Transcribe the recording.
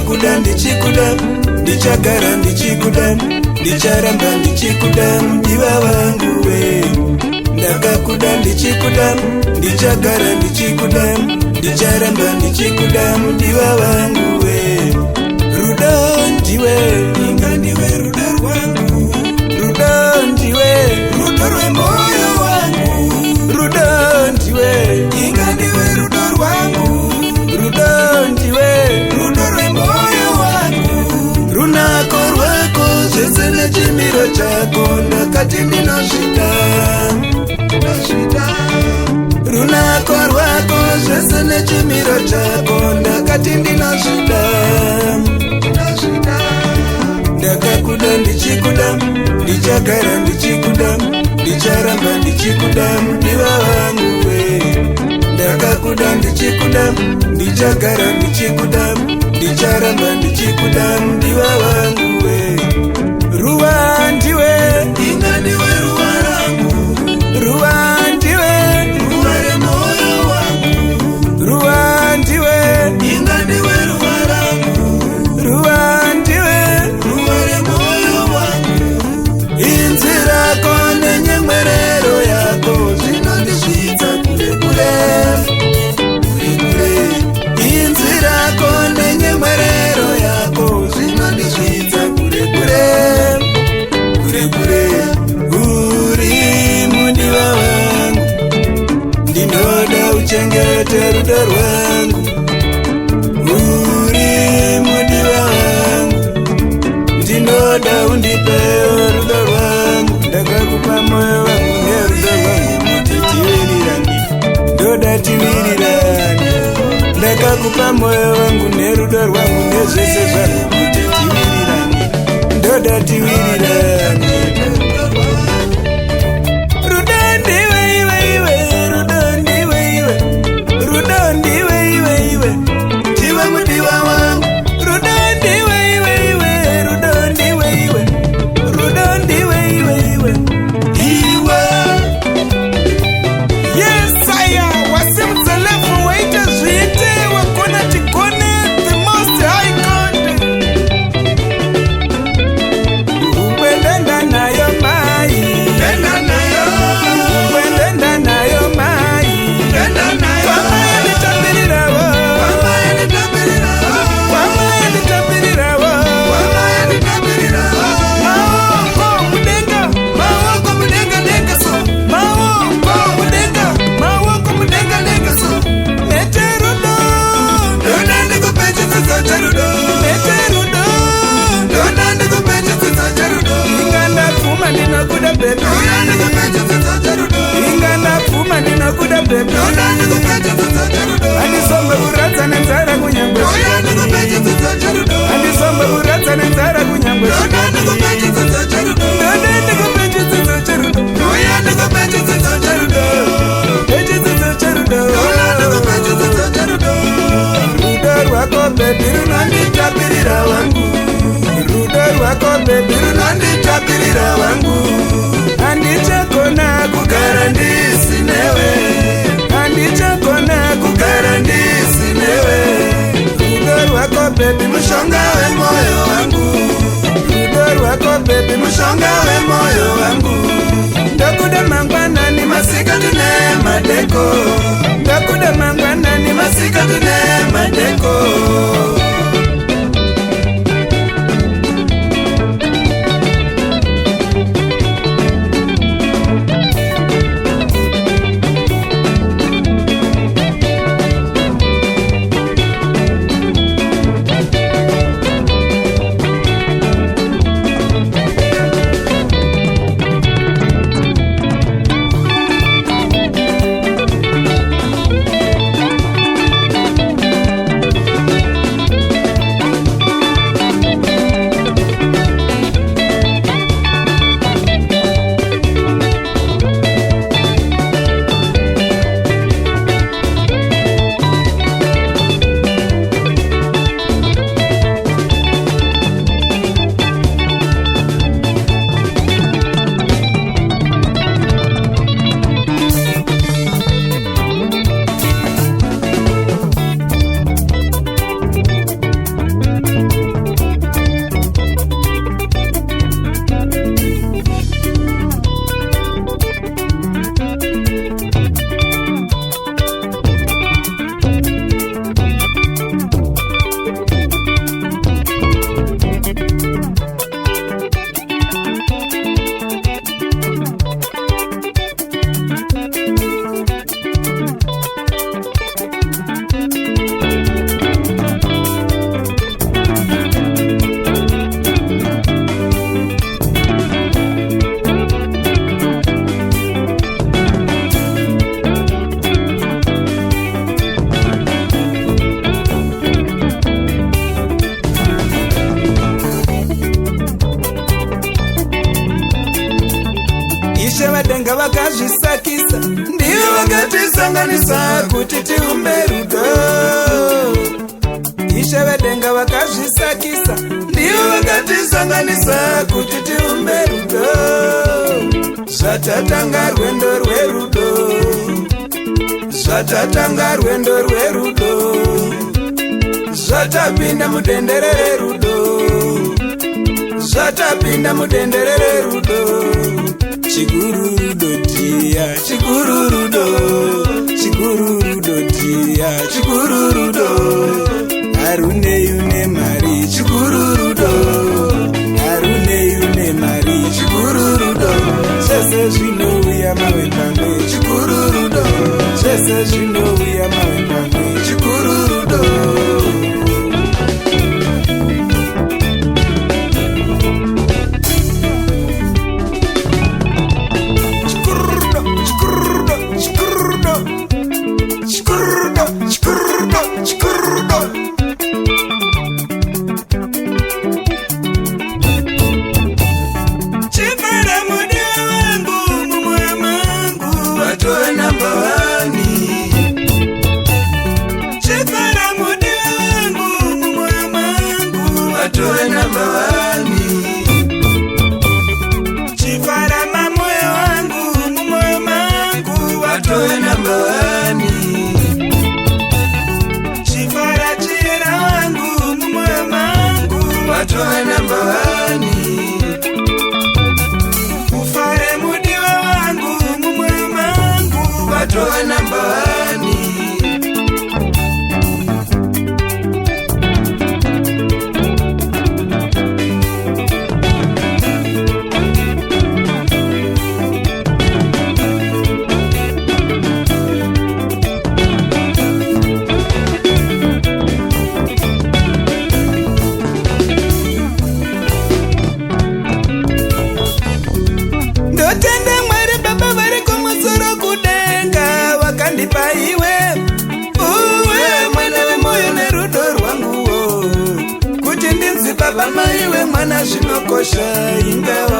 ndakakuda ndichikuda, ndichagara ndichikuda, ndicharamba ndichikuda mudiwa wangu we. Ndakakuda ndichikuda, ndichagara ndichikuda, ndicharamba ndichikuda mudiwa wangu we. Rudo ndiwe, inga ndiwe rudo rwangu. Rudo ndiwe, rudo rwemoyo wangu. Rudo ndiwe, inga ndiwe rudo rwangu. Rudo ndiwe, rudo rwemoyo wangu. Runako rwako zvese nechimiro chako ndakati ndinosvika. Runako rwako zvese nechimiro chako ndakati ndinosvika. Ndakakuda ndichikuda, ndichagara ndichikuda, ndicharamba ndichikuda mudiwa wangu we. Ndakakuda ndichikuda, ndichagara ndichikuda, ndicharamba ndichikuda mudiwa wangu we. Ruwa ndiwe, inga ndiwe ruwa rangu. Ruwa ndiwe, ruwa remoyo wangu. Ruwa ndiwe, inga ndiwe ruwa rangu. Ruwa ndiwe, ruwa remoyo wangu. Inzira kone nyemwerero yako zvinondisvitsa kure kure. Inzira kone nyemwerero yako zvinondisvitsa kure kure. Uri mudiwa wangu, ndinoda uchengete rudo rwangu. Uri mudiwa wangu, ndinoda undipewo rudo rwangu. Ndakakupa moyo wangu nerudo rwangu kuti tiwirirane. Ndoda tiwirirane. Ndakakupa moyo wangu nerudo rwangu nezvese zvangu kuti tiwirirane. Ndoda tiwirirane. Nayo vakazvisakisa ndivo vakatisanganisa kuti tiumbe rudo. Ishe vedenga vakazvisakisa ndivo vakatisanganisa kuti tiumbe rudo. Zvatatanga rwendo rwerudo, zvatatanga rwendo rwerudo, zvatapinda mudendere rerudo, zvatapinda mudendere rerudo. Chigururudo tia, chigururudo, chigururudo tia, chigururudo. Arune yune mari, chigururudo, arune yune mari, chigururudo. Zvese zvinouya mawe pamwe, chigururudo, zvese zvinouya mawe pamwe, chigururudo. Baba maiwe mwana zvinokosha ingawa